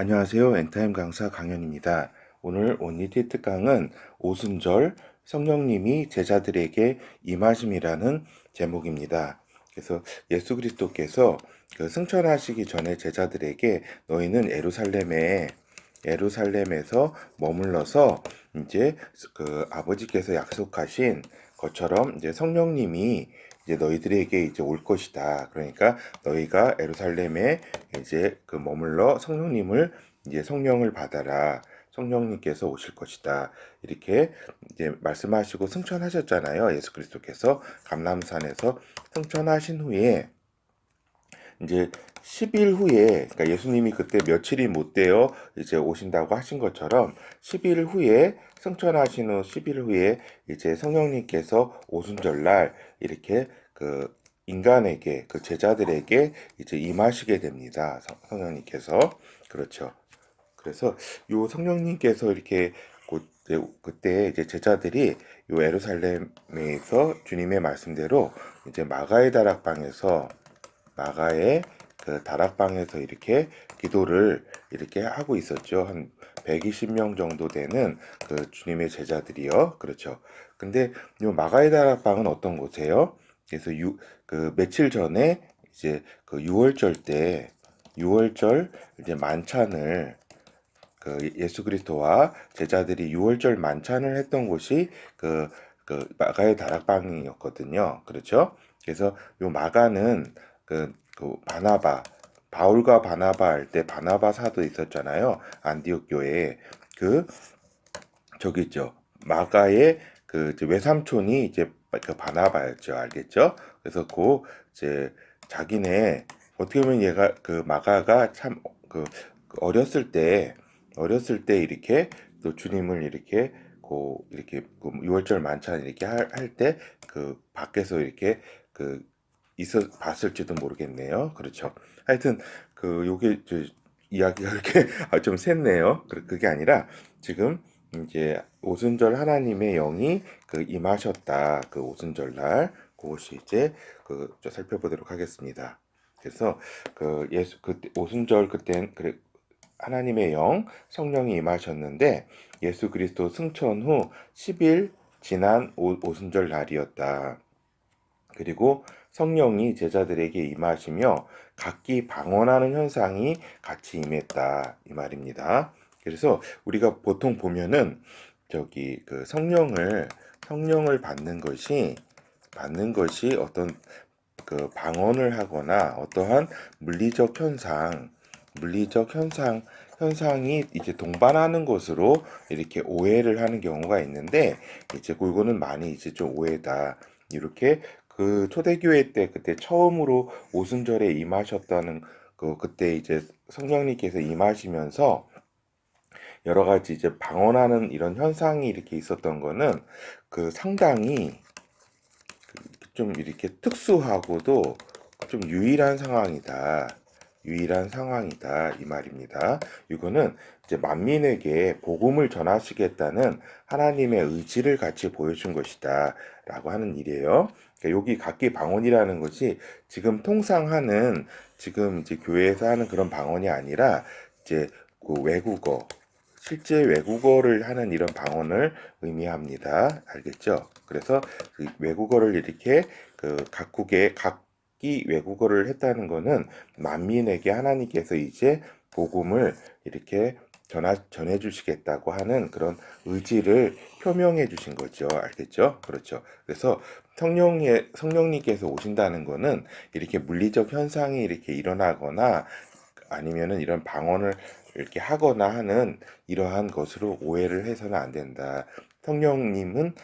안녕하세요. 엔타임 강사 강연입니다. 오늘 온리티 특강은 오순절 성령님이 제자들에게 임하심이라는 제목입니다. 그래서 예수 그리스도께서 승천하시기 전에 제자들에게 너희는 예루살렘에서 머물러서 이제 아버지께서 약속하신 것처럼 이제 성령님이 이제 너희들에게 이제 올 것이다. 그러니까 너희가 예루살렘에 이제 머물러 이제 성령을 받아라. 성령님께서 오실 것이다. 이렇게 이제 말씀하시고 승천하셨잖아요. 예수 그리스도께서 감람산에서 승천하신 후에 이제 10일 후에, 그러니까 예수님이 그때 며칠이 못 되어 이제 오신다고 하신 것처럼 10일 후에 승천하신 후 10일 후에 이제 성령님께서 오순절날 이렇게 인간에게 제자들에게 이제 임하시게 됩니다. 성령님께서. 그렇죠. 그래서 요 성령님께서 이렇게 그때 이제 제자들이 요 예루살렘에서 주님의 말씀대로 이제 마가의 다락방에서 이렇게 기도를 이렇게 하고 있었죠. 한 120명 정도 되는 주님의 제자들이요. 그렇죠. 근데 요 마가의 다락방은 어떤 곳이에요? 그래서 며칠 전에 이제 6월절 이제 만찬을 예수 그리스도와 제자들이 6월절 만찬을 했던 곳이 마가의 다락방이었거든요. 그렇죠? 그래서 요 마가는 바나바, 바울과 바나바 할 때 바나바 사도 있었잖아요. 안디옥 교회에. 저기 있죠. 마가의 이제 외삼촌이 이제 바나바였죠. 알겠죠? 그래서 이제 자기네 어떻게 보면 얘가 마가가 참 어렸을 때 이렇게 또 주님을 이렇게 이렇게 6월절 만찬 이렇게 할 때 밖에서 이렇게 있어 봤을지도 모르겠네요. 그렇죠. 하여튼 요게 이야기가 이렇게 좀 샜네요. 그게 아니라 지금 이제 오순절 하나님의 영이 임하셨다. 오순절 날 그것이 이제 좀 살펴보도록 하겠습니다. 그래서 예수 오순절 그때 그래 하나님의 영 성령이 임하셨는데 예수 그리스도 승천 후 10일 지난 오순절 날이었다. 그리고 성령이 제자들에게 임하시며 각기 방언하는 현상이 같이 임했다 이 말입니다. 그래서 우리가 보통 보면은 성령을 받는 것이 어떤 방언을 하거나 어떠한 물리적 현상이 이제 동반하는 것으로 이렇게 오해를 하는 경우가 있는데 이제 그거는 많이 이제 좀 오해다. 이렇게 초대교회 때 그때 처음으로 오순절에 임하셨다는 그때 이제 성령님께서 임하시면서 여러 가지 이제 방언하는 이런 현상이 이렇게 있었던 거는 상당히 좀 이렇게 특수하고도 좀 유일한 상황이다 이 말입니다. 이거는 이제 만민에게 복음을 전하시겠다는 하나님의 의지를 같이 보여준 것이다라고 하는 일이에요. 그러니까 여기 각기 방언이라는 것이 지금 이제 교회에서 하는 그런 방언이 아니라 이제 외국어 실제 외국어를 하는 이런 방언을 의미합니다. 알겠죠? 그래서 외국어를 이렇게 각기 외국어를 했다는 것은 만민에게 하나님께서 이제 복음을 이렇게 전해 주시겠다고 하는 그런 의지를 표명해 주신 거죠. 알겠죠? 그렇죠. 그래서 성령님께서 오신다는 것은 이렇게 물리적 현상이 이렇게 일어나거나 아니면은 이런 방언을 이렇게 하거나 하는 이러한 것으로 오해를 해서는 안 된다. 성령님은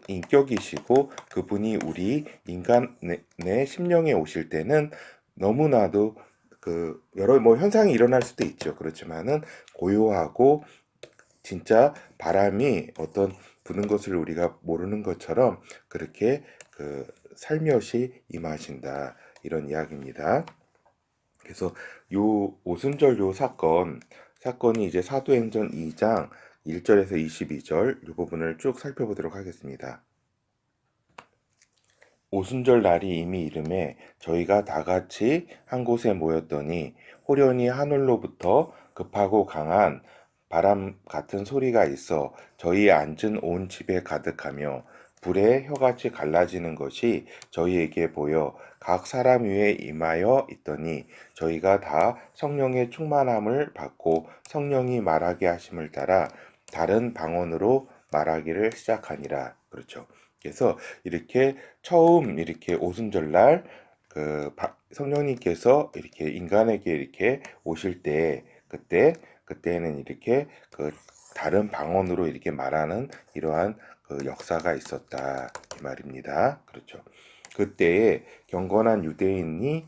인격이시고 그분이 우리 인간의 심령에 오실 때는 너무나도 여러 현상이 일어날 수도 있죠. 그렇지만은 고요하고 진짜 바람이 어떤 부는 것을 우리가 모르는 것처럼 그렇게 살며시 임하신다. 이런 이야기입니다. 그래서 요 오순절 사건이 이제 사도행전 2장 1절에서 22절 이 부분을 쭉 살펴보도록 하겠습니다. 오순절 날이 이미 이름에 저희가 다 같이 한 곳에 모였더니 호련히 하늘로부터 급하고 강한 바람 같은 소리가 있어 저희 앉은 온 집에 가득하며 불에 혀같이 갈라지는 것이 저희에게 보여 각 사람 위에 임하여 있더니 저희가 다 성령의 충만함을 받고 성령이 말하게 하심을 따라 다른 방언으로 말하기를 시작하니라. 그렇죠. 그래서 이렇게 처음 이렇게 오순절날 성령님께서 이렇게 인간에게 이렇게 오실 때 그때는 이렇게 다른 방언으로 이렇게 말하는 이러한 역사가 있었다 이 말입니다. 그렇죠. 그때에 경건한 유대인이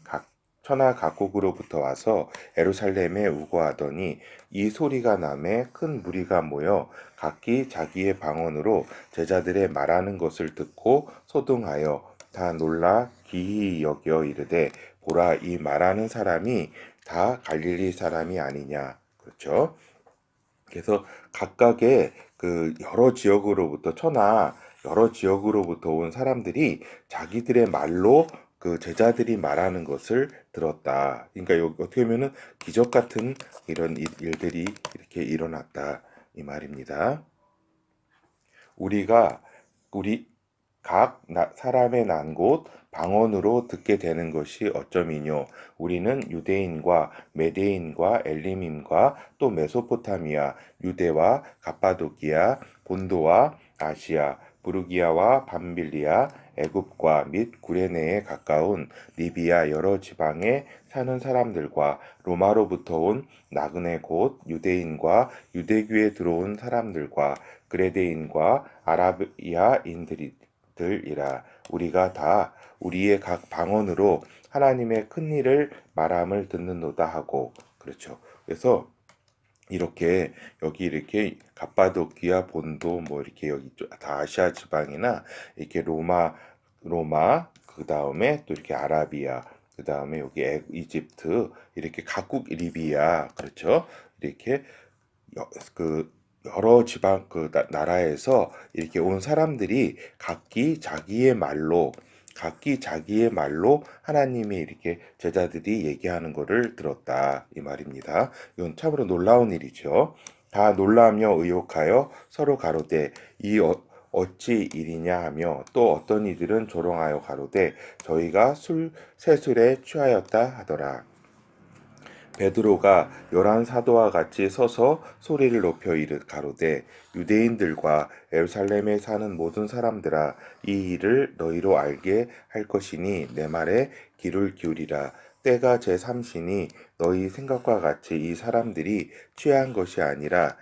천하 각국으로부터 와서 예루살렘에 우거하더니 이 소리가 나매 큰 무리가 모여 각기 자기의 방언으로 제자들의 말하는 것을 듣고 소동하여 다 놀라 기이 여겨 이르되 보라 이 말하는 사람이 다 갈릴리 사람이 아니냐. 그렇죠. 그래서 각각의 여러 지역으로부터 온 사람들이 자기들의 말로 제자들이 말하는 것을 들었다. 그러니까 어떻게 보면은 기적 같은 이런 일들이 이렇게 일어났다 이 말입니다. 우리 각 사람의 난 곳 방언으로 듣게 되는 것이 어쩌미뇨. 우리는 유대인과 메대인과 엘리민과 또 메소포타미아, 유대와 갑바도기아, 본도와 아시아, 부르기아와 밤빌리아, 애굽과 및 구레네에 가까운 리비아 여러 지방에 사는 사람들과 로마로부터 온 나그네 곧 유대인과 유대교에 들어온 사람들과 그레데인과 아라비아인들이라 우리가 다 우리의 각 방언으로 하나님의 큰 일을 말함을 듣는도다 하고 그렇죠. 그래서 이렇게 여기 이렇게 갑바도기아 본도 뭐 이렇게 여기 다 아시아 지방이나 이렇게 로마 그 다음에 또 이렇게 아라비아 그 다음에 여기 이집트 이렇게 각국 리비아 그렇죠. 이렇게 여러 지방 나라에서 이렇게 온 사람들이 각기 자기의 말로 하나님이 이렇게 제자들이 얘기하는 것을 들었다 이 말입니다. 이건 참으로 놀라운 일이죠. 다 놀라며 의혹하여 서로 가로되 이 어찌 일이냐 하며 또 어떤 이들은 조롱하여 가로되 저희가 새술에 취하였다 하더라. 베드로가 열한 사도와 같이 서서 소리를 높여 가로되 유대인들과 예루살렘에 사는 모든 사람들아 이 일을 너희로 알게 할 것이니 내 말에 귀를 기울이라. 때가 제3시니 너희 생각과 같이 이 사람들이 취한 것이 아니라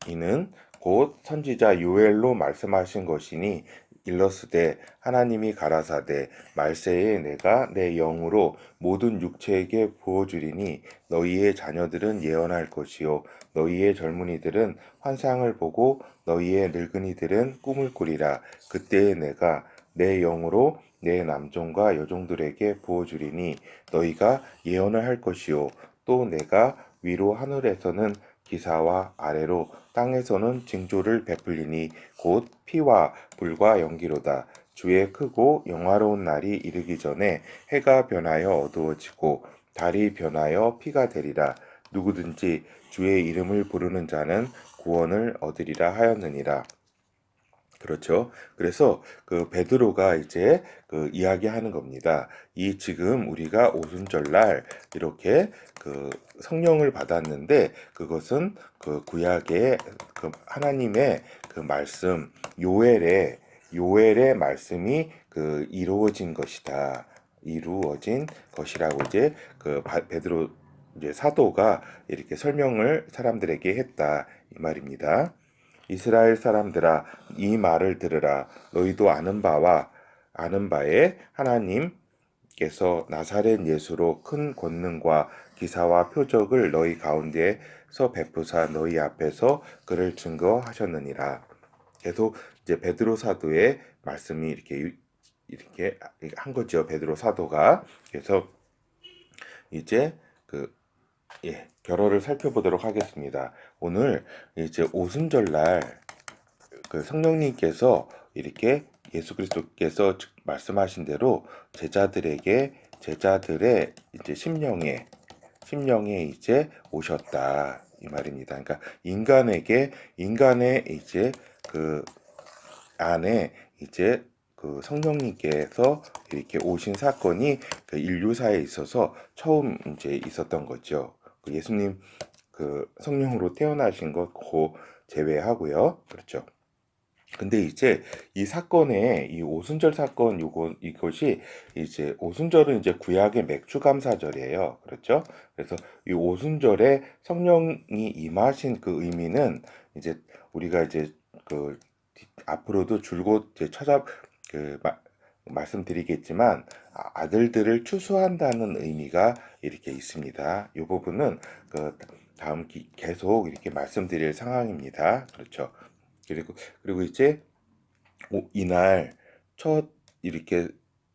이는 곧 선지자 요엘로 말씀하신 것이니 일러스되 하나님이 가라사대 말세에 내가 내 영으로 모든 육체에게 부어주리니 너희의 자녀들은 예언할 것이요 너희의 젊은이들은 환상을 보고 너희의 늙은이들은 꿈을 꾸리라. 그때에 내가 내 영으로 내 남종과 여종들에게 부어주리니 너희가 예언을 할 것이요 또 내가 위로 하늘에서는 기사와 아래로 땅에서는 징조를 베풀리니 곧 피와 불과 연기로다. 주의 크고 영화로운 날이 이르기 전에 해가 변하여 어두워지고 달이 변하여 피가 되리라. 누구든지 주의 이름을 부르는 자는 구원을 얻으리라 하였느니라. 그렇죠. 그래서 베드로가 이제 이야기하는 겁니다. 이 지금 우리가 오순절날 이렇게 성령을 받았는데 그것은 구약의 하나님의 말씀 요엘의 말씀이 이루어진 것이라고 이제 베드로 이제 사도가 이렇게 설명을 사람들에게 했다 이 말입니다. 이스라엘 사람들아 이 말을 들으라. 너희도 아는 바에 하나님께서 나사렛 예수로 큰 권능과 기사와 표적을 너희 가운데서 베푸사 너희 앞에서 그를 증거하셨느니라. 계속 이제 베드로 사도의 말씀이 이렇게 한 거죠. 베드로 사도가. 그래서 이제 결어를 살펴보도록 하겠습니다. 오늘 이제 오순절날 성령님께서 이렇게 예수 그리스도께서 말씀하신 대로 제자들의 이제 심령에 이제 오셨다 이 말입니다. 그러니까 인간의 이제 그 안에 이제 그 성령님께서 이렇게 오신 사건이 그 인류사에 있어서 처음 이제 있었던 거죠. 그 예수님 그 성령으로 태어나신 것 고 제외하고요. 그렇죠. 근데 이제 이 사건에 이 오순절 사건 이것이 이제 오순절은 이제 구약의 맥주 감사절이에요. 그렇죠? 그래서 이 오순절에 성령이 임하신 그 의미는 이제 우리가 이제 그 앞으로도 줄곧 이제 말씀드리겠지만 아들들을 추수한다는 의미가 이렇게 있습니다. 이 부분은 그 계속 이렇게 말씀드릴 상황입니다. 그렇죠? 그리고 이제 이날 첫 이렇게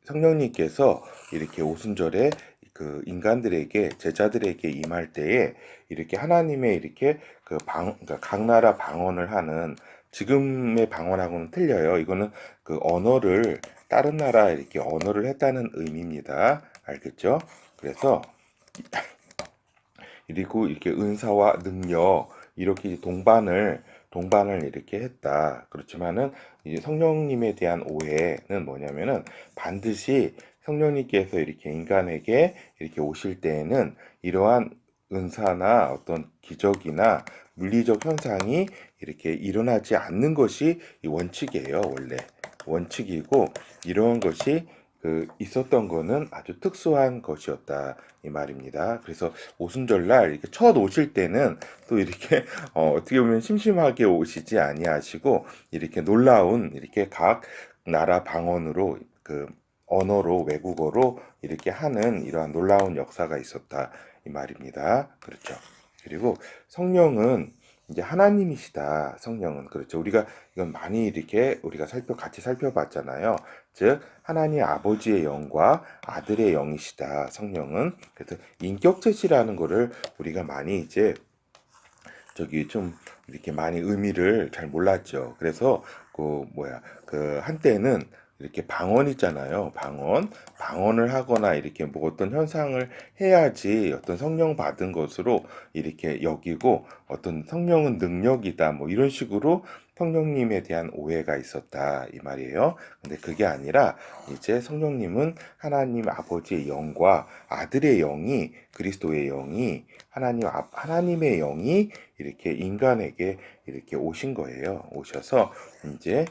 성령님께서 이렇게 오순절에 그 인간들에게 제자들에게 임할 때에 이렇게 하나님의 이렇게 그러니까 각 나라 방언을 하는 지금의 방언하고는 틀려요. 이거는 그 언어를 다른 나라 이렇게 언어를 했다는 의미입니다. 알겠죠? 그래서 그리고 이렇게 은사와 능력 이렇게 동반을 이렇게 했다. 그렇지만은 이제 성령님에 대한 오해는 뭐냐면은 반드시 성령님께서 이렇게 인간에게 이렇게 오실 때에는 이러한 은사나 어떤 기적이나 물리적 현상이 이렇게 일어나지 않는 것이 이 원칙이에요, 원래. 원칙이고 이러한 것이 있었던 거는 아주 특수한 것이었다 이 말입니다. 그래서 오순절날 이렇게 첫 오실 때는 또 이렇게 어떻게 보면 심심하게 오시지 아니하시고 이렇게 놀라운 이렇게 각 나라 방언으로 언어로 외국어로 이렇게 하는 이러한 놀라운 역사가 있었다 이 말입니다. 그렇죠. 그리고 성령은 이제 하나님이시다. 성령은 그렇죠. 우리가 이건 많이 이렇게 우리가 같이 살펴봤잖아요. 즉 하나님 아버지의 영과 아들의 영이시다. 성령은 그래서 인격체시라는 거를 우리가 많이 이제 좀 이렇게 많이 의미를 잘 몰랐죠. 그래서 그 한때는 이렇게 방언 있잖아요. 방언을 하거나 이렇게 뭐 어떤 현상을 해야지 어떤 성령 받은 것으로 이렇게 여기고 어떤 성령은 능력이다 뭐 이런 식으로 성령님에 대한 오해가 있었다 이 말이에요. 근데 그게 아니라 이제 성령님은 하나님 아버지의 영과 아들의 영이 그리스도의 영이 하나님의 영이 이렇게 인간에게 이렇게 오신 거예요. 오셔서 이제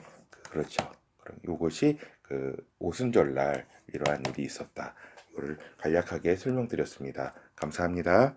그렇죠. 그럼 이것이 오순절날 이러한 일이 있었다. 이거를 간략하게 설명드렸습니다. 감사합니다.